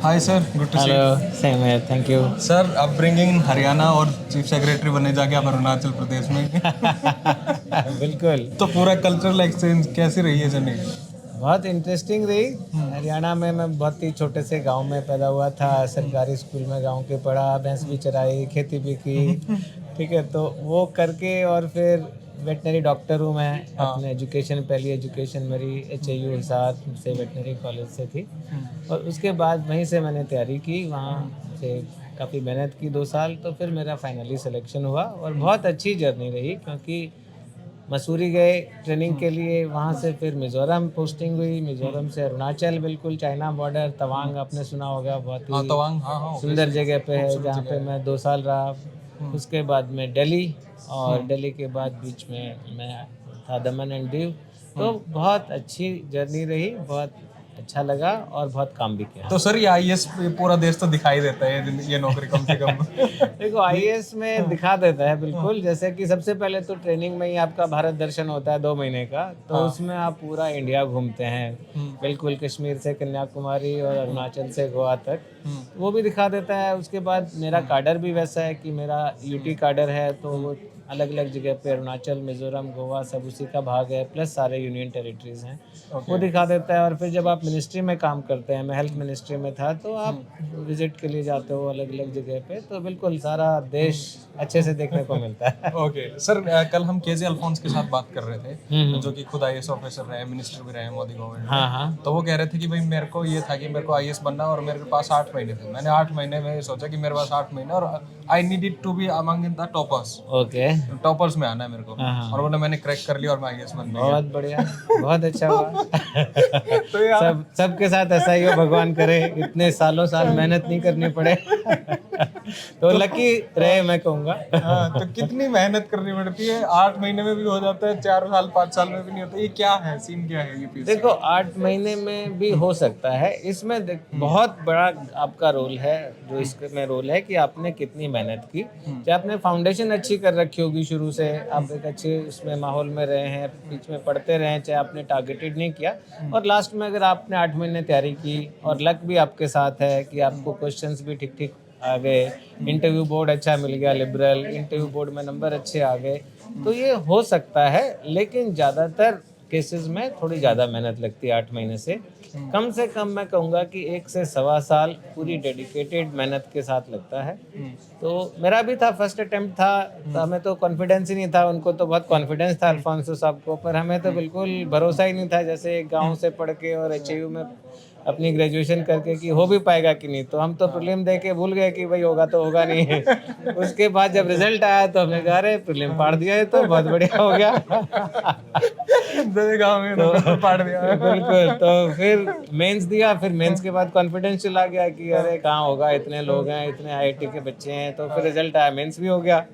Hi sir, good to see hello, same है, thank you. Sir. Upbringing Haryana और chief secretary बनने जाके आप अरुणाचल प्रदेश में बिल्कुल। तो पूरा कल्चरल एक्सचेंज कैसी रही है जर्नी? बहुत इंटरेस्टिंग रही। हरियाणा में मैं बहुत ही छोटे से गांव में पैदा हुआ था, सरकारी स्कूल में गांव के पढ़ा, भैंस भी चराई, खेती भी की। ठीक है, तो वो करके और फिर वेटनरी डॉक्टर हूँ मैं। अपने एजुकेशन, पहली एजुकेशन मेरी HAU हिसार से वेटनरी कॉलेज से थी, और उसके बाद वहीं से मैंने तैयारी की, वहाँ से काफ़ी मेहनत की 2 साल, तो फिर मेरा फाइनली सिलेक्शन हुआ। और बहुत अच्छी जर्नी रही, क्योंकि मसूरी गए ट्रेनिंग के लिए, वहाँ से फिर मिज़ोरम पोस्टिंग हुई, मिज़ोरम से अरुणाचल, बिल्कुल चाइना बॉर्डर, तवांग आपने सुना होगा, बहुत हाँ, ही तवांग, हाँ हाँ, सुंदर obviously, जगह पे है, खूबसूरत जहाँ जगह पे है। मैं 2 साल रहा। उसके बाद में दिल्ली, और दिल्ली के बाद बीच में मैं था दमन एंड दीव। तो बहुत अच्छी जर्नी रही, बहुत अच्छा लगा और बहुत काम भी किया। तो सर ये आईएएस पूरा देश तो दिखाई देता है, ये नौकरी कम से कम। देखो, आईएएस में दिखा देता है बिल्कुल। जैसे कि सबसे पहले तो ट्रेनिंग में ही आपका भारत दर्शन होता है 2 महीने का, तो उसमें आप पूरा इंडिया घूमते हैं, बिल्कुल कश्मीर से कन्याकुमारी और अरुणाचल से गोवा तक, वो भी दिखा देता है। उसके बाद मेरा कार्डर भी वैसा है कि मेरा यूटी कार्डर है, तो वो अलग अलग जगह पे अरुणाचल, मिजोरम, गोवा सब उसी का भाग है, प्लस सारे यूनियन टेरिटरीज हैं, वो दिखा देता है। और फिर जब आप मिनिस्ट्री में काम करते हैं, मैं हेल्थ मिनिस्ट्री में था, तो आप विजिट के लिए जाते हो अलग अलग जगह पे, तो बिल्कुल सारा देश अच्छे से देखने को मिलता है। ओके सर, कल हम केजे अल्फोंस के साथ बात कर रहे थे, जो कि खुद आईएएस ऑफिसर रहे, मिनिस्टर भी रहे मोदी गवर्नमेंट में। हाँ हाँ। तो वो कह रहे थे कि भाई मेरे को ये था कि मेरे को आईएएस बनना, और मेरे पास 8 महीने थे। मैंने 8 महीने में सोचा कि मेरे पास 8 महीने, और I needed to be among the toppers. Okay. Toppers में आना है मेरे को, हाँ। और वो मैंने क्रैक कर लिया और मैं आईएएस बन गया। बहुत बढ़िया, बहुत अच्छा हुआ। तो यार सबके साथ ऐसा ही हो, भगवान करे इतने सालों साल मेहनत नहीं करनी पड़े। तो लकी रहे, मैं कहूँगा। हाँ, तो कितनी मेहनत करनी पड़ती है? 8 महीने में भी हो जाता है, 4 साल 5 साल में भी नहीं होता। ये क्या है, सीन क्या है यूपीएससी? देखो, 8 महीने में भी हो सकता है। इसमें बहुत बड़ा आपका रोल है, जो इसमें रोल है कि आपने कितनी मेहनत की। चाहे आपने फाउंडेशन अच्छी कर रखी होगी शुरू से, आप एक अच्छे उसमें माहौल में रहे हैं, बीच में पढ़ते रहे हैं, चाहे आपने टारगेटेड नहीं किया, और लास्ट में अगर आपने 8 महीने तैयारी की और लक भी आपके साथ है कि आपको क्वेश्चंस भी ठीक ठीक आ गए, इंटरव्यू बोर्ड अच्छा मिल गया, लिबरल इंटरव्यू बोर्ड में नंबर अच्छे आ गए, तो ये हो सकता है। लेकिन ज़्यादातर केसेस में थोड़ी ज़्यादा मेहनत लगती है 8 महीने से। कम मैं कहूँगा कि 1 से 1.25 साल पूरी डेडिकेटेड मेहनत के साथ लगता है। तो मेरा भी था, फर्स्ट अटेम्प्ट था, तो हमें तो कॉन्फिडेंस ही नहीं था। उनको तो बहुत कॉन्फिडेंस था अल्फांसो साहब को, पर हमें तो बिल्कुल भरोसा ही नहीं था। जैसे एक गाँव से पढ़ के और HAU में अपनी ग्रेजुएशन करके कि हो भी पाएगा कि नहीं, तो हम तो प्रीलिम दे के भूल गए कि भाई होगा तो होगा नहीं है। उसके बाद जब रिजल्ट आया तो हमने कहा अरे प्रीलिम पाड़ दिया है, तो बहुत बढ़िया हो गया। गाँव में तो पाड़ दिया। बिल्कुल। तो फिर मेंस दिया, फिर मेंस के बाद कॉन्फिडेंस चला गया कि अरे कहाँ होगा, इतने लोग हैं, इतने IIT के बच्चे हैं। तो फिर रिजल्ट आया, मेंस भी हो गया,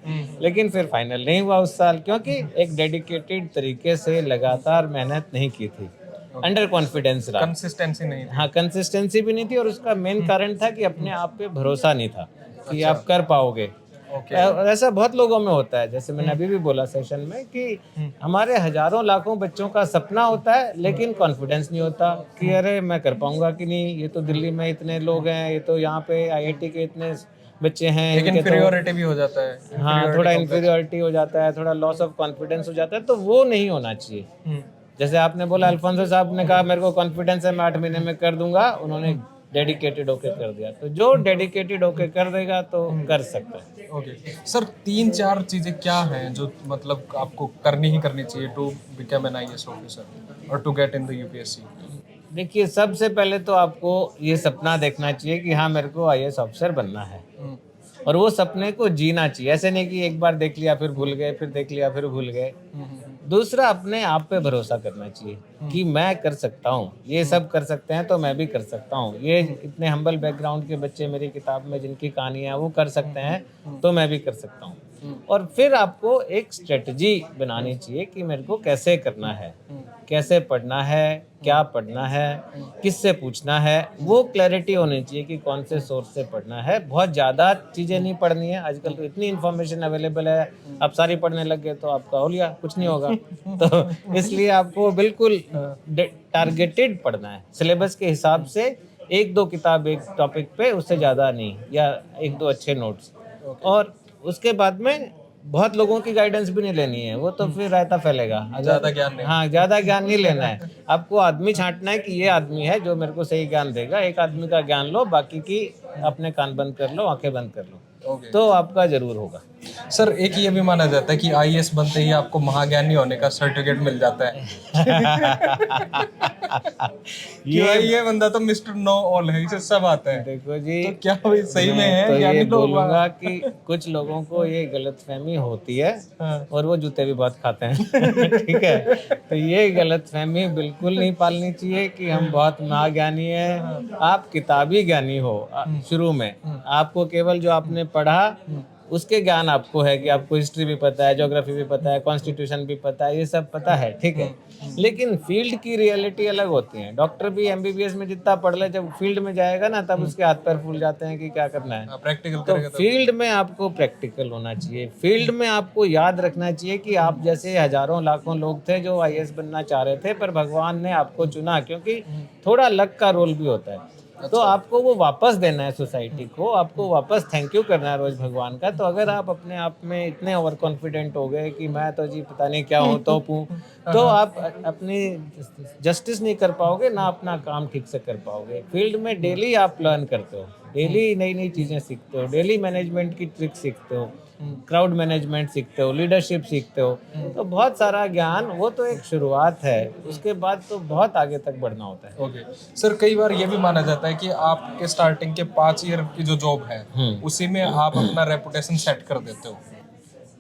लेकिन फिर फाइनल नहीं हुआ उस साल, क्योंकि एक डेडिकेटेड तरीके से लगातार मेहनत नहीं की थी, अंडर कॉन्फिडेंस रहा। कंसिस्टेंसी नहीं थी। हाँ, कंसिस्टेंसी भी नहीं थी, और उसका मेन कारण था कि अपने आप पे भरोसा नहीं था कि आप कर पाओगे। और ऐसा बहुत लोगों में होता है, जैसे मैंने अभी भी बोला सेशन में कि हमारे हजारों लाखों बच्चों का सपना होता है, लेकिन कॉन्फिडेंस नहीं होता कि अरे मैं कर पाऊंगा कि नहीं, ये तो दिल्ली में इतने लोग हैं, ये तो यहाँ पे IIT के इतने बच्चे हैं, लेकिन इनके इन्फीरियोरिटी भी हो जाता है। तो हाँ, थोड़ा इन्फीरियोरिटी हो जाता है, थोड़ा लॉस ऑफ कॉन्फिडेंस हो जाता है, तो वो नहीं होना चाहिए। जैसे आपने बोला, अल्फोंसो साहब ने कहा मेरे को कॉन्फिडेंस है, मैं 8 महीने में कर दूंगा, उन्होंने डेडिकेटेड होके कर दिया। तो जो डेडिकेटेड होके कर देगा तो कर सकता है। ओके सर, 3-4 चीजें क्या हैं जो मतलब आपको करनी ही करनी चाहिए to become an IAS officer और to get in the UPSC? देखिए, सबसे पहले तो आपको ये सपना देखना चाहिए कि हाँ, मेरे को IAS ऑफिसर बनना है, और वो सपने को जीना चाहिए। ऐसे नहीं कि एक बार देख लिया फिर भूल गए, फिर देख लिया फिर भूल गए। दूसरा, अपने आप पे भरोसा करना चाहिए कि मैं कर सकता हूँ, ये सब कर सकते हैं तो मैं भी कर सकता हूँ। ये इतने हम्बल बैकग्राउंड के बच्चे मेरी किताब में जिनकी कहानियाँ वो कर सकते हैं, तो मैं भी कर सकता हूँ। और फिर आपको एक स्ट्रेटजी बनानी चाहिए कि मेरे को कैसे करना है, कैसे पढ़ना है, क्या पढ़ना है, किससे पूछना है, वो क्लैरिटी होनी चाहिए कि कौन से सोर्स से पढ़ना है। बहुत ज़्यादा चीज़ें नहीं पढ़नी है, आजकल तो इतनी इन्फॉर्मेशन अवेलेबल है, आप सारी पढ़ने लग गए तो आपका हो लिया, कुछ नहीं होगा। तो इसलिए आपको बिल्कुल टारगेटेड पढ़ना है, सिलेबस के हिसाब से एक दो किताब एक टॉपिक पे, उससे ज़्यादा नहीं, या एक दो अच्छे नोट्स। और उसके बाद में बहुत लोगों की गाइडेंस भी नहीं लेनी है, वो तो फिर रायता फैलेगा। ज्यादा ज्ञान नहीं। हाँ, ज़्यादा ज्ञान नहीं लेना है, आपको आदमी छांटना है कि ये आदमी है जो मेरे को सही ज्ञान देगा। एक आदमी का ज्ञान लो, बाकी की अपने कान बंद कर लो, आंखें बंद कर लो, ओके। तो आपका जरूर होगा। सर एक ये भी माना जाता है कि आईएएस बनते ही आपको महाज्ञानी होने का सर्टिफिकेट मिल जाता है। ये बंदा तो मिस्टर नो ऑल है, इसे सब आता है। देखो जी, तो क्या वो सही में है? तो ज्ञानी ये लोग बोलूंगा कि कुछ लोगों को ये गलतफहमी होती है, हाँ। और वो जूते भी बहुत खाते हैं। ठीक है, तो ये गलतफहमी बिल्कुल नहीं पालनी चाहिए कि हम बहुत महाज्ञानी हैं। आप किताबी ज्ञानी हो शुरू में, आपको केवल जो आपने पढ़ा उसके ज्ञान आपको है, कि आपको हिस्ट्री भी पता है, ज्योग्राफी भी पता है, कॉन्स्टिट्यूशन भी पता है, ये सब पता है, ठीक है। लेकिन फील्ड की रियलिटी अलग होती है। डॉक्टर भी एमबीबीएस में जितना पढ़ ले, जब फील्ड में जाएगा ना, तब उसके हाथ पैर फूल जाते हैं कि क्या करना है। प्रैक्टिकल तो करेगा फील्ड में आपको प्रैक्टिकल होना चाहिए। फील्ड में आपको याद रखना चाहिए कि आप जैसे हजारों लाखों लोग थे जो आईएएस बनना चाह रहे थे, पर भगवान ने आपको चुना, क्योंकि थोड़ा लक का रोल भी होता है। तो आपको वो वापस देना है सोसाइटी को, आपको वापस थैंक यू करना है रोज भगवान का। तो अगर आप अपने आप में इतने ओवर कॉन्फिडेंट हो गए कि मैं तो जी पता नहीं क्या हूँ, तो तो आप अपनी जस्टिस नहीं कर पाओगे, ना अपना काम ठीक से कर पाओगे। फील्ड में डेली आप लर्न करते हो, डेली नई नई चीज़ें सीखते हो, डेली मैनेजमेंट की ट्रिक सीखते हो, क्राउड मैनेजमेंट सीखते हो, लीडरशिप सीखते हो। तो बहुत सारा ज्ञान, वो तो एक शुरुआत है, उसके बाद तो बहुत आगे तक बढ़ना होता है। ओके सर, कई बार ये भी माना जाता है कि आपके स्टार्टिंग के 5 ईयर की जो जॉब है उसी में आप अपना रेपुटेशन सेट कर देते हो।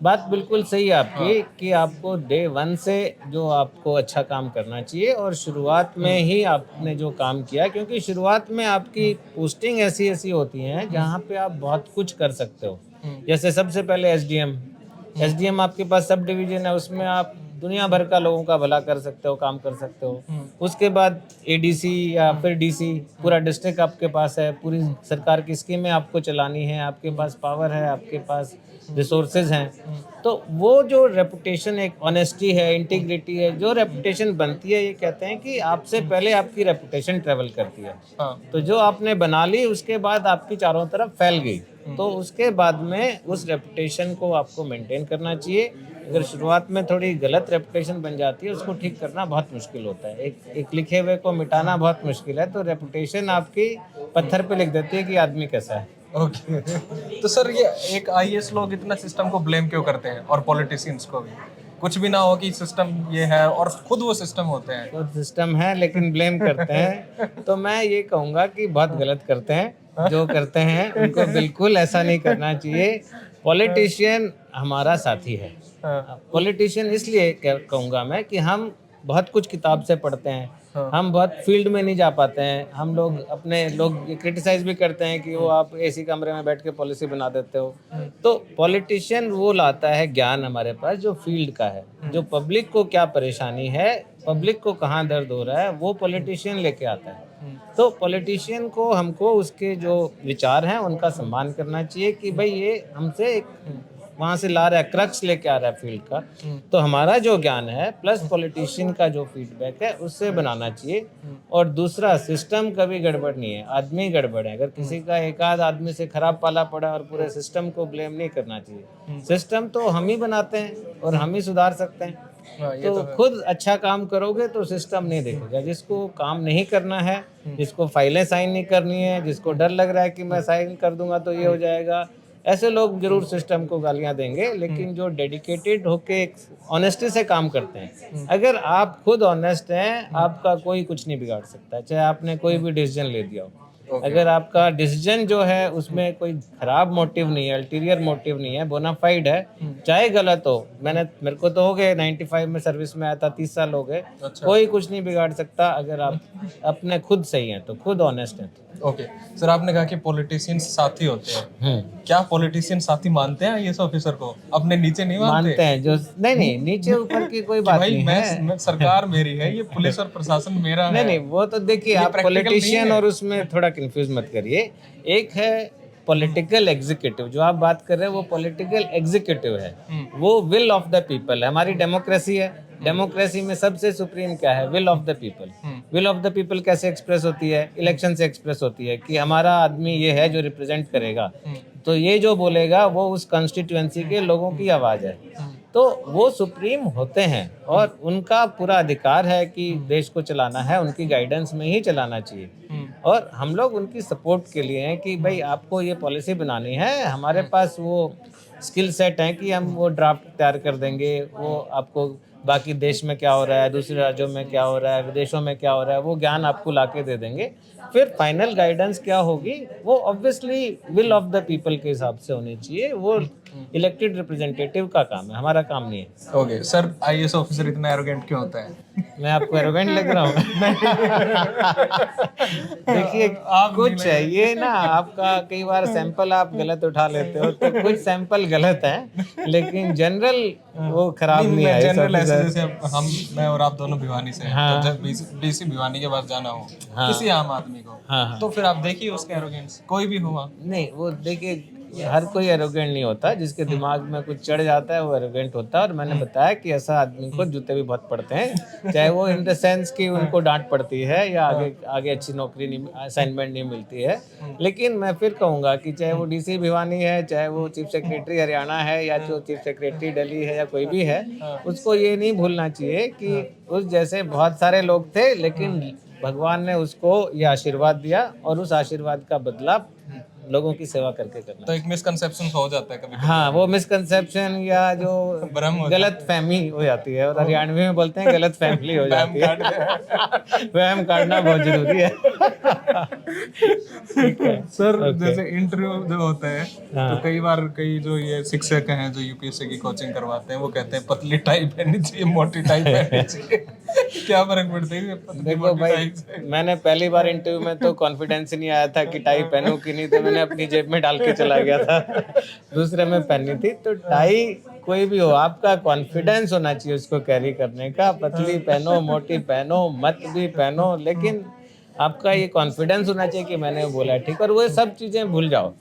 बात बिल्कुल सही है आपकी, कि आपको डे 1 से जो आपको अच्छा काम करना चाहिए, और शुरुआत में ही आपने जो काम किया, क्योंकि शुरुआत में आपकी पोस्टिंग ऐसी ऐसी होती हैं जहाँ पे आप बहुत कुछ कर सकते हो। जैसे सबसे पहले एसडीएम आपके पास सब डिवीजन है, उसमें आप दुनिया भर का लोगों का भला कर सकते हो, काम कर सकते हो। उसके बाद एडीसी या फिर डीसी, पूरा डिस्ट्रिक्ट आपके पास है, पूरी सरकार की स्कीमें आपको चलानी है, आपके पास पावर है, आपके पास रिसोर्सेज हैं। तो वो जो रेपुटेशन, एक ऑनेस्टी है, इंटीग्रिटी है, जो रेपुटेशन बनती है, ये कहते हैं कि आपसे पहले आपकी रेपुटेशन ट्रेवल करती है। तो जो आपने बना ली, उसके बाद आपकी चारों तरफ फैल गई, तो उसके बाद में उस रेपुटेशन को आपको मेंटेन करना चाहिए। अगर शुरुआत में थोड़ी गलत रेपुटेशन बन जाती है, उसको ठीक करना बहुत मुश्किल होता है। एक लिखे हुए को मिटाना बहुत मुश्किल है, तो रेपुटेशन आपकी पत्थर पे लिख देती है कि आदमी कैसा है। ओके तो सर ये एक आईएएस लोग इतना सिस्टम को ब्लेम क्यों करते हैं, और पॉलिटिशियंस को भी? कुछ भी ना हो कि सिस्टम ये है, और खुद वो सिस्टम होते हैं। तो सिस्टम है लेकिन ब्लेम करते हैं, तो मैं ये कहूँगा कि बहुत गलत करते हैं जो करते हैं, उनको बिल्कुल ऐसा नहीं करना चाहिए। पॉलिटिशियन हमारा साथी है। पॉलिटिशियन इसलिए कहूँगा मैं कि हम बहुत कुछ किताब से पढ़ते हैं, हम बहुत फील्ड में नहीं जा पाते हैं। हम लोग अपने लोग क्रिटिसाइज भी करते हैं कि वो आप एसी कमरे में बैठ के पॉलिसी बना देते हो। तो पॉलिटिशियन वो लाता है ज्ञान हमारे पास जो फील्ड का है, जो पब्लिक को क्या परेशानी है, पब्लिक को कहाँ दर्द हो रहा है, वो पॉलिटिशियन लेके आता है। तो पॉलिटिशियन को, हमको उसके जो विचार हैं उनका सम्मान करना चाहिए कि भाई ये हमसे एक वहाँ से ला रहा है, क्रक्स लेके आ रहा है फील्ड का। तो हमारा जो ज्ञान है प्लस पॉलिटिशियन का जो फीडबैक है, उससे बनाना चाहिए। और दूसरा, सिस्टम कभी गड़बड़ नहीं है, आदमी गड़बड़ है। अगर किसी का एक आध आदमी से खराब पाला पड़ा, और पूरे सिस्टम को ब्लेम नहीं करना चाहिए। सिस्टम तो हम ही बनाते हैं और हम ही सुधार सकते हैं। तो खुद अच्छा काम करोगे तो सिस्टम नहीं देखेगा। जिसको काम नहीं करना है, जिसको फाइलें साइन नहीं करनी है, जिसको डर लग रहा है कि मैं साइन कर दूंगा तो ये हो जाएगा, ऐसे लोग जरूर सिस्टम को गालियां देंगे। लेकिन जो डेडिकेटेड होके ऑनेस्टी से काम करते हैं, अगर आप खुद ऑनेस्ट हैं, आपका कोई कुछ नहीं बिगाड़ सकता, चाहे आपने कोई भी डिसीजन ले दिया हो। अगर आपका डिसीजन जो है उसमें कोई खराब मोटिव नहीं है, अल्टीरियर मोटिव नहीं है, बोनाफाइड है, चाहे गलत हो। मेरे को तो हो गए 95 में सर्विस में आया था, 30 साल हो गए। कोई कुछ नहीं बिगाड़ सकता अगर आप अपने खुद सही हैं, तो खुद ऑनेस्ट हैं। ओके सर, आपने कहा कि पॉलिटिशियन साथी होते हैं। क्या पॉलिटिशियन साथी मानते हैं आईएएस ऑफिसर को? अपने नीचे नहीं मानते हैं जो नहीं, नीचे ऊपर की कोई बात नहीं है। मैं सरकार मेरी है, ये पुलिस और प्रशासन मेरा है। नहीं, वो तो देखिए, आप पॉलिटिशियन और उसमें थोड़ा कंफ्यूज मत करिए। एक है पॉलिटिकल एग्जीक्यूटिव, जो आप बात कर रहे हैं वो पॉलिटिकल एग्जीक्यूटिव है, वो विल ऑफ द पीपल है, हमारी डेमोक्रेसी है। डेमोक्रेसी में सबसे सुप्रीम क्या है? Will of the people. Will of the people कैसे एक्सप्रेस होती है? इलेक्शन से एक्सप्रेस होती है कि हमारा आदमी ये है जो रिप्रेजेंट करेगा, तो ये जो बोलेगा वो उस कॉन्स्टिट्यूएंसी के लोगों की आवाज़ है। तो वो सुप्रीम होते हैं और उनका पूरा अधिकार है कि देश को चलाना है, उनकी गाइडेंस में ही चलाना चाहिए। और हम लोग उनकी सपोर्ट के लिए हैं कि भाई आपको ये पॉलिसी बनानी है, हमारे पास वो स्किल सेट है कि हम वो ड्राफ्ट तैयार कर देंगे, वो आपको बाकी देश में क्या हो रहा है, दूसरे राज्यों में क्या हो रहा है, विदेशों में क्या हो रहा है, वो ज्ञान आपको लाके दे देंगे। फिर फाइनल गाइडेंस क्या होगी वो obviously will of the people के हिसाब से होनी चाहिए। वो इलेक्टेड रिप्रेजेंटेटिव का काम है, हमारा काम नहीं है। ओके सर, आईएएस ऑफिसर इतना एरोगेंट क्यों होता है? मैं आपको एरोगेंट लग रहा हूँ? देखिए कुछ है ये ना, आपका कई बार सैंपल आप गलत उठा लेते हो, तो कुछ सैंपल गलत हैं, लेकिन जनरल वो खराब नहीं है। जनरल ऐसे जैसे मैं और आप दोनों भिवानी से हैं, हाँ। तो जब डीसी भिवानी के पास जाना हो किसी आम आदमी को, हाँ। तो फिर आप देखिए उसका एरोगेंस, कोई भी हुआ नहीं, वो देखिए हर कोई एरोगेंट नहीं होता, जिसके दिमाग में कुछ चढ़ जाता है वो एरोगेंट होता है। और मैंने बताया कि ऐसा आदमी को जूते भी बहुत पड़ते हैं, चाहे वो इन द सेंस कि उनको डांट पड़ती है या आगे आगे अच्छी नौकरी नहीं, असाइनमेंट नहीं मिलती है। लेकिन मैं फिर कहूँगा कि चाहे वो डीसी भिवानी है, चाहे वो चीफ सेक्रेटरी हरियाणा है, या जो चीफ सेक्रेटरी दिल्ली है, या कोई भी है, उसको ये नहीं भूलना चाहिए कि उस जैसे बहुत सारे लोग थे, लेकिन भगवान ने उसको ये आशीर्वाद दिया और उस आशीर्वाद का बदला लोगों की सेवा करके करना। तो एक मिसकंसेप्शन हो जाता है कभी। हाँ, वो मिसकंसेप्शन या जो गलत फहमी हो जाती है, और हरियाणवी में बोलते हैं गलत फैमिली हो जाती है। वहम काटना बहुत जरूरी है। सर जैसे इंटरव्यू जो होता है, तो कई बार कई जो ये शिक्षक हैं जो यूपीएससी की कोचिंग करवाते हैं, वो कहते हैं पतली टाई पहननी चाहिए, मोटी टाई पहननी चाहिए। क्या फर्क पड़ता है? देखो भाई, मैंने पहली बार इंटरव्यू में तो कॉन्फिडेंस ही नहीं आया था कि टाई पहनूं कि नहीं, तो मैंने अपनी जेब में डाल के चला गया था। दूसरे में पहननी थी। तो टाई कोई भी हो, आपका कॉन्फिडेंस होना चाहिए उसको कैरी करने का। पतली पहनो, मोटी पहनो, मत भी पहनो, लेकिन आपका ये कॉन्फिडेंस होना चाहिए कि मैंने बोला है, ठीक। और वो सब चीजें भूल जाओ।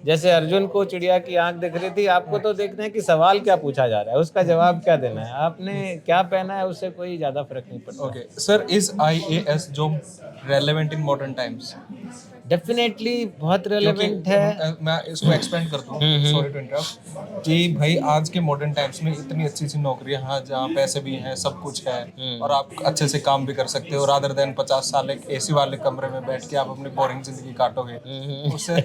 जैसे अर्जुन को चिड़िया की आंख दिख रही थी, आपको तो देखना है कि सवाल क्या पूछा जा रहा है, उसका जवाब क्या देना है, आपने क्या पहना है उससे कोई ज्यादा फर्क नहीं पड़ता। Okay sir, is IAS job relevant in modern times? Definitely बहुत रेलेवेंट है। मैं इसको एक्सपेंड करता हूँ, सॉरी टू इंटरप्ट, कि भाई आज के मॉडर्न टाइम्स में इतनी अच्छी अच्छी नौकरियां हैं जहाँ पैसे भी हैं, सब कुछ है, और आप अच्छे से काम भी कर सकते हो, रादर देन 50 साल एक एसी वाले कमरे में बैठ के आप अपनी बोरिंग जिंदगी काटोगे उससे।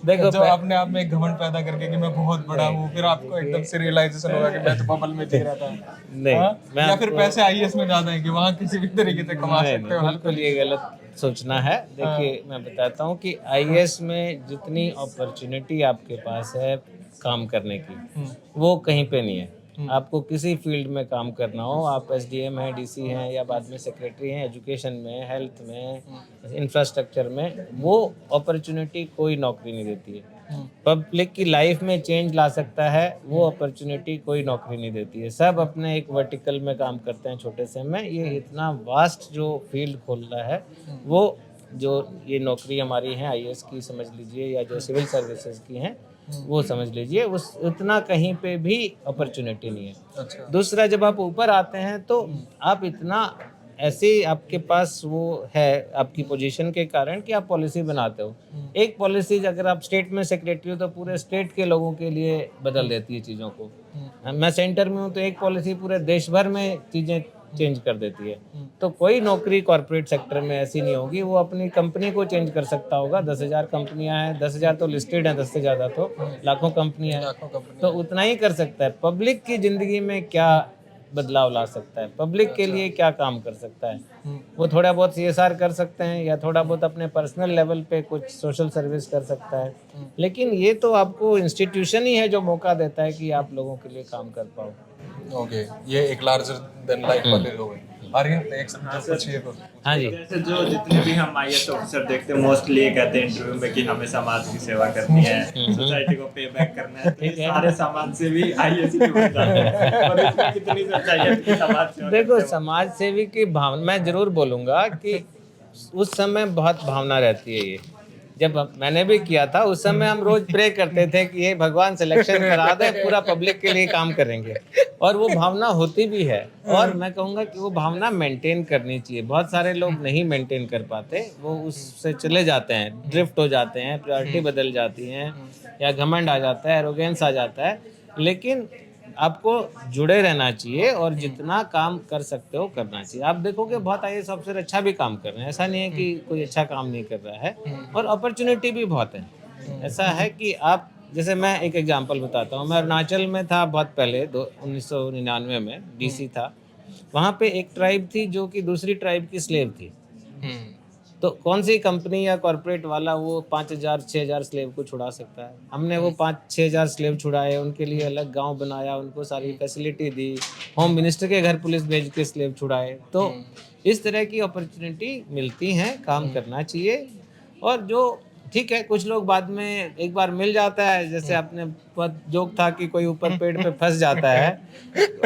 देखो, जो अपने आप में एक घमंड पैदा करके कि मैं बहुत बड़ा हूँ, फिर आपको एकदम से रियलाइजेशन होगा कि मैं तो बबल में जी रहा था। नहीं, या फिर पैसे आईएएस में ज्यादा है कि वहाँ किसी भी तरीके से कमा सकते हो। बिल्कुल ये गलत सोचना है। देखिए, मैं बताता हूँ कि आईएएस में जितनी अपॉर्चुनिटी आपके पास है काम करने की, वो कहीं पे नहीं है। आपको किसी फील्ड में काम करना हो, आप एसडीएम हैं, डीसी हैं, या बाद में सेक्रेटरी हैं, एजुकेशन में, हेल्थ में, इंफ्रास्ट्रक्चर में, वो अपॉर्चुनिटी कोई नौकरी नहीं देती है। पब्लिक की लाइफ में चेंज ला सकता है, वो अपॉर्चुनिटी कोई नौकरी नहीं देती है। सब अपने एक वर्टिकल में काम करते हैं, छोटे से में। ये इतना वास्ट जो फील्ड खोल रहा है, वो जो ये नौकरी हमारी है आईएएस की समझ लीजिए, या जो सिविल सर्विसेज की हैं वो समझ लीजिए, उस इतना कहीं पे भी अपॉर्चुनिटी नहीं है। अच्छा। दूसरा, जब आप ऊपर आते हैं तो आप इतना ऐसे आपके पास वो है आपकी पोजीशन के कारण कि आप पॉलिसी बनाते हो। एक पॉलिसी अगर आप स्टेट में सेक्रेटरी हो तो पूरे स्टेट के लोगों के लिए बदल देती है चीज़ों को। मैं सेंटर में हूँ तो एक पॉलिसी पूरे देश भर में चीज़ें चेंज कर देती है। तो कोई नौकरी कॉर्पोरेट सेक्टर में ऐसी नहीं होगी। वो अपनी कंपनी को चेंज कर सकता होगा। 10,000 कंपनियां हैं, 10,000 तो लिस्टेड हैं, 10 से ज़्यादा तो लाखों कंपनियां हैं, तो उतना ही कर सकता है। पब्लिक की ज़िंदगी में क्या बदलाव ला सकता है, पब्लिक के लिए क्या काम कर सकता है, वो थोड़ा बहुत सीएसआर कर सकते हैं, या थोड़ा बहुत अपने पर्सनल लेवल पे कुछ सोशल सर्विस कर सकता है। लेकिन ये तो आपको इंस्टीट्यूशन ही है जो मौका देता है कि आप लोगों के लिए काम कर पाओ। ओके, ये एक लार्जर देन लाइफ वाले लोग हैं। आर्यन एक पूछिए तो। हाँ जी। जैसे जो जितने भी हम आईएएस ऑफिसर देखते हैं मोस्टली ये कहते हैं इंटरव्यू में कि हमें समाज की सेवा करनी है, सोसाइटी को पे बैक करना है। तो ये सारे समाज से भी आईएएस ही बन जाते हैं। और इसमें कितनी सच्चाई है कि समाज सेवा? देखो, समाज सेवी की भावना मैं जरूर बोलूँगा कि उस समय बहुत भावना रहती है ये, जब मैंने भी किया था उस समय हम रोज प्रे करते थे कि ये भगवान सिलेक्शन करा दे, पूरा पब्लिक के लिए काम करेंगे, और वो भावना होती भी है। और मैं कहूँगा कि वो भावना मेंटेन करनी चाहिए। बहुत सारे लोग नहीं मेंटेन कर पाते, वो उससे चले जाते हैं, ड्रिफ्ट हो जाते हैं, प्रायोरिटी बदल जाती हैं, या घमंड आ जाता है, एरोगेंस आ जाता है। लेकिन आपको जुड़े रहना चाहिए और जितना काम कर सकते हो करना चाहिए। आप देखोगे बहुत IAS ऑफिसर अच्छा भी काम कर रहे हैं, ऐसा नहीं है कि कोई अच्छा काम नहीं कर रहा है, और अपॉर्चुनिटी भी बहुत है। ऐसा है कि आप, जैसे मैं एक एग्जांपल बताता हूँ, मैं अरुणाचल में था बहुत पहले, 1999 में DC था। वहाँ पे एक ट्राइब थी जो कि दूसरी ट्राइब की स्लेव थी। तो कौन सी कंपनी या कॉर्पोरेट वाला वो 5,000 6,000 स्लेव को छुड़ा सकता है? हमने वो 5-6 हज़ार स्लेव छुड़ाए, उनके लिए अलग गांव बनाया, उनको सारी फैसिलिटी दी, होम मिनिस्टर के घर पुलिस भेज के स्लेव छुड़ाए। तो इस तरह की अपॉर्चुनिटी मिलती हैं, काम करना चाहिए। और जो ठीक है, कुछ लोग बाद में एक बार मिल जाता है, जैसे आपने बहुत जोक था कि कोई ऊपर पेड़ पे फंस जाता है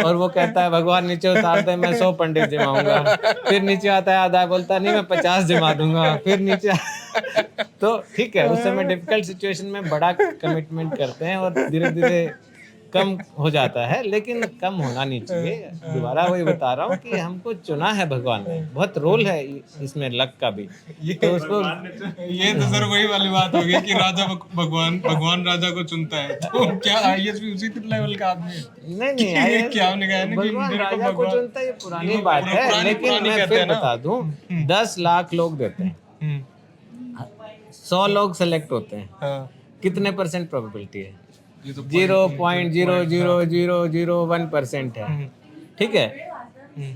और वो कहता है भगवान नीचे उतार दे, मैं 100 पंडित जिमाऊंगा। फिर नीचे आता है आधा, बोलता नहीं मैं 50 जिमा दूंगा, फिर नीचे तो ठीक है, उस समय डिफिकल्ट सिचुएशन में बड़ा कमिटमेंट करते हैं और धीरे धीरे कम हो जाता है, लेकिन कम होना नहीं चाहिए। दोबारा वही बता रहा हूँ कि हमको चुना है भगवान ने, बहुत रोल है इसमें लक का भी। तो उसको ये तो सर वही वाली बात हो गई कि राजा भगवान राजा को चुनता है। तो क्या IAS भी उसी लेवल का आदमी है? नहीं ये क्या आपने कहा ना कि भगवान मेरे को राजा को भगवान- चुनता है, ये पुरानी बात है। लेकिन मैं फिर बता दूं, 10 लाख लोग देते हैं, 100 लोग सेलेक्ट होते हैं, हाँ, कितने % प्रोबेबिलिटी है? ये तो 0.0001% है। ठीक है,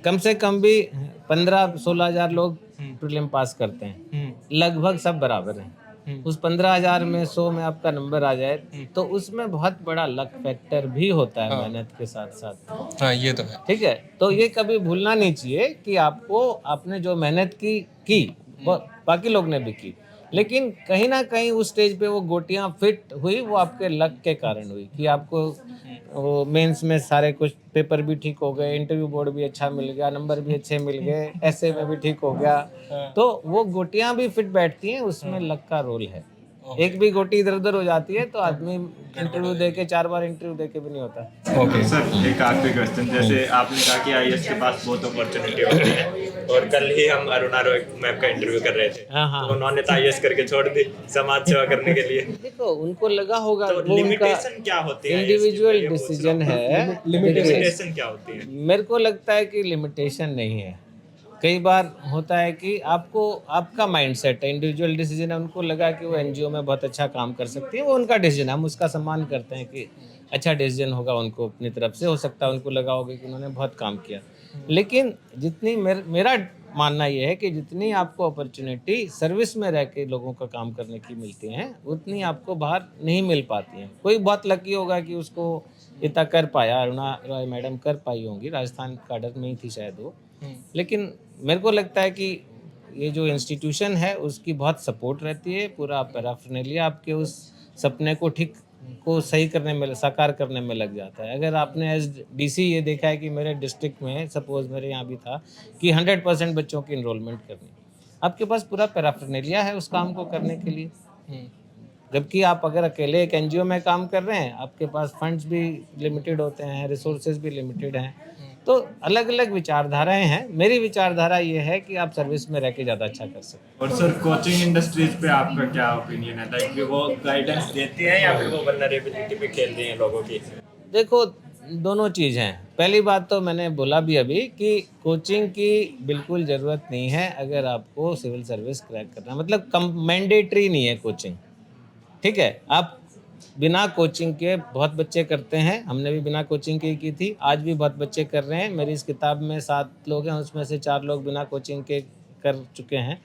कम से कम भी 15-16 हज़ार लोग प्रीलिम पास करते हैं, लगभग सब बराबर हैं। उस 15,000 में 100 में आपका नंबर आ जाए तो उसमें बहुत बड़ा लक फैक्टर भी होता है मेहनत के साथ साथ। हाँ, ये तो है। ठीक है, तो ये कभी भूलना नहीं चाहिए कि आपने जो मेहनत की बाकी लोग ने भी की, लेकिन कहीं ना कहीं उस स्टेज पे वो गोटियां फिट हुई, वो आपके लक के कारण हुई कि आपको वो मेंस में सारे कुछ पेपर भी ठीक हो गए, इंटरव्यू बोर्ड भी अच्छा मिल गया, नंबर भी अच्छे मिल गए, ऐसे में भी ठीक हो गया। तो वो गोटियां भी फिट बैठती हैं, उसमें लक का रोल है। एक भी गोटी इधर उधर हो जाती है तो आदमी इंटरव्यू दे के 4 बार इंटरव्यू दे के भी नहीं होता। ओके सर, एक आखिरी क्वेश्चन, जैसे आपने कहा कि IAS के पास बहुत अपॉर्चुनिटी होती है, और कल ही हम अरुणा रॉय मैम का इंटरव्यू कर रहे थे, तो उन्होंने तो IAS करके छोड़ दी समाज सेवा करने के लिए। देखो, उनको लगा होगा, तो वो उनका लिमिटेशन क्या होती है? इंडिविजुअल डिसीजन है। लिमिटेशन क्या होती है? मेरे को लगता है कि लिमिटेशन नहीं है। कई बार होता है कि आपका माइंडसेट है, इंडिविजुअल डिसीजन है, उनको लगा कि वो NGO में बहुत अच्छा काम कर सकती है, वो उनका डिसीजन है, हम उसका सम्मान करते हैं कि अच्छा डिसीजन होगा उनको अपनी तरफ से, हो सकता है उनको लगा होगा कि उन्होंने बहुत काम किया। लेकिन जितनी मेरा मानना ये है कि जितनी आपको अपॉर्चुनिटी सर्विस में रह के लोगों का काम करने की मिलती हैं, उतनी आपको बाहर नहीं मिल पाती हैं। कोई बहुत लकी होगा कि उसको इतना कर पाया, अरुणा रॉय मैडम कर पाई होंगी, राजस्थान काडर में ही थी शायद वो। लेकिन मेरे को लगता है कि ये जो इंस्टीट्यूशन है उसकी बहुत सपोर्ट रहती है, पूरा पैराफर्नेलिया आपके उस सपने को सही करने में, साकार करने में लग जाता है। अगर आपने एज DC ये देखा है कि मेरे डिस्ट्रिक्ट में, सपोज मेरे यहाँ भी था कि 100% बच्चों की इनरोलमेंट करनी, आपके पास पूरा पैराफर्नेलिया है उस काम को करने के लिए। जबकि आप अगर अकेले एक NGO में काम कर रहे हैं, आपके पास फंड्स भी लिमिटेड होते हैं, रिसोर्सेज भी लिमिटेड हैं, तो अलग अलग विचारधाराएं हैं। मेरी विचारधारा ये है कि आप सर्विस में रह के ज़्यादा अच्छा कर सकते और सर, कोचिंग इंडस्ट्रीज पे आपका क्या ओपिनियन है? लाइक वो गाइडेंस देती है या फिर वो वल्नरेबिलिटी पे खेलती हैं लोगों की? देखो, दोनों चीज़ हैं। पहली बात तो मैंने बोला भी अभी कि कोचिंग की बिल्कुल ज़रूरत नहीं है अगर आपको सिविल सर्विस क्रैक करना है, मतलब मैंडेटरी नहीं है कोचिंग। ठीक है, आप बिना कोचिंग के बहुत बच्चे करते हैं, हमने भी बिना कोचिंग के की थी, आज भी बहुत बच्चे कर रहे हैं। मेरी इस किताब में 7 लोग हैं, उसमें से 4 लोग बिना कोचिंग के कर चुके हैं।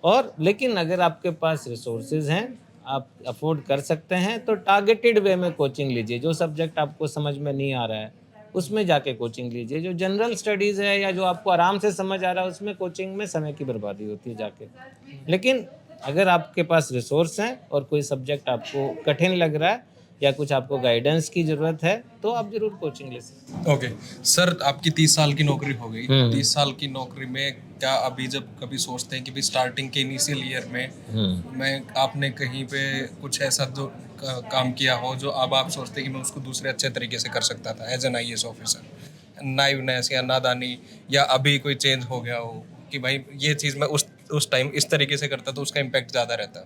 और लेकिन अगर आपके पास रिसोर्सेज हैं, आप अफोर्ड कर सकते हैं, तो टारगेटेड वे में कोचिंग लीजिए। जो सब्जेक्ट आपको समझ में नहीं आ रहा है उसमें जाके कोचिंग लीजिए। जो जनरल स्टडीज़ है या जो आपको आराम से समझ आ रहा है उसमें कोचिंग में समय की बर्बादी होती है जाके। लेकिन अगर आपके पास रिसोर्स हैं और कोई सब्जेक्ट आपको कठिन लग रहा है या कुछ आपको गाइडेंस की ज़रूरत है तो आप ज़रूर कोचिंग ले सकते हैं। ओके सर, आपकी 30 साल की नौकरी हो गई। हम्म। 30 साल की नौकरी में क्या अभी जब कभी सोचते हैं कि भाई स्टार्टिंग के इनिशियल ईयर में मैं आपने कहीं पे कुछ ऐसा जो काम किया हो जो अब आप सोचते हैं कि मैं उसको दूसरे अच्छे तरीके से कर सकता था एज एन IAS ऑफिसर, नाइवनेस या नादानी, या अभी कोई चेंज हो गया हो कि भाई ये चीज़ मैं उस टाइम इस तरीके से करता तो उसका इम्पैक्ट ज़्यादा रहता?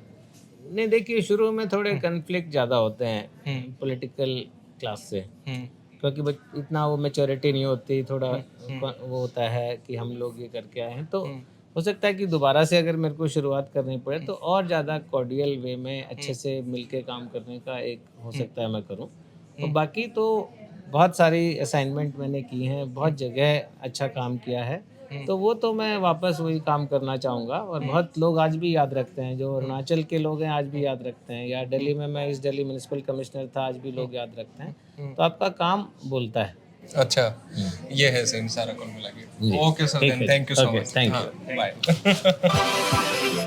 नहीं, देखिए शुरू में थोड़े कन्फ्लिक्ट ज़्यादा होते हैं पॉलिटिकल क्लास से, क्योंकि इतना वो मैच्योरिटी नहीं होती, थोड़ा वो होता है कि हम लोग ये करके आए हैं, तो हो सकता है कि दोबारा से अगर मेरे को शुरुआत करनी पड़े तो और ज़्यादा कॉर्डियल वे में अच्छे से मिलके काम करने का एक हो सकता है मैं करूँ। और बाकी तो बहुत सारी असाइनमेंट मैंने की हैं, बहुत जगह अच्छा काम किया है, तो वो तो मैं वापस वही काम करना चाहूँगा। और बहुत लोग आज भी याद रखते हैं, जो अरुणाचल के लोग हैं आज भी याद रखते हैं, या दिल्ली में मैं इस दिल्ली म्यूनिसिपल कमिश्नर था, आज भी लोग याद रखते हैं। तो आपका काम बोलता है। अच्छा, ये है सीन सारा कुल मिला के। ओके सर, ठीक है। Thank you so Okay, much. thank you. Bye.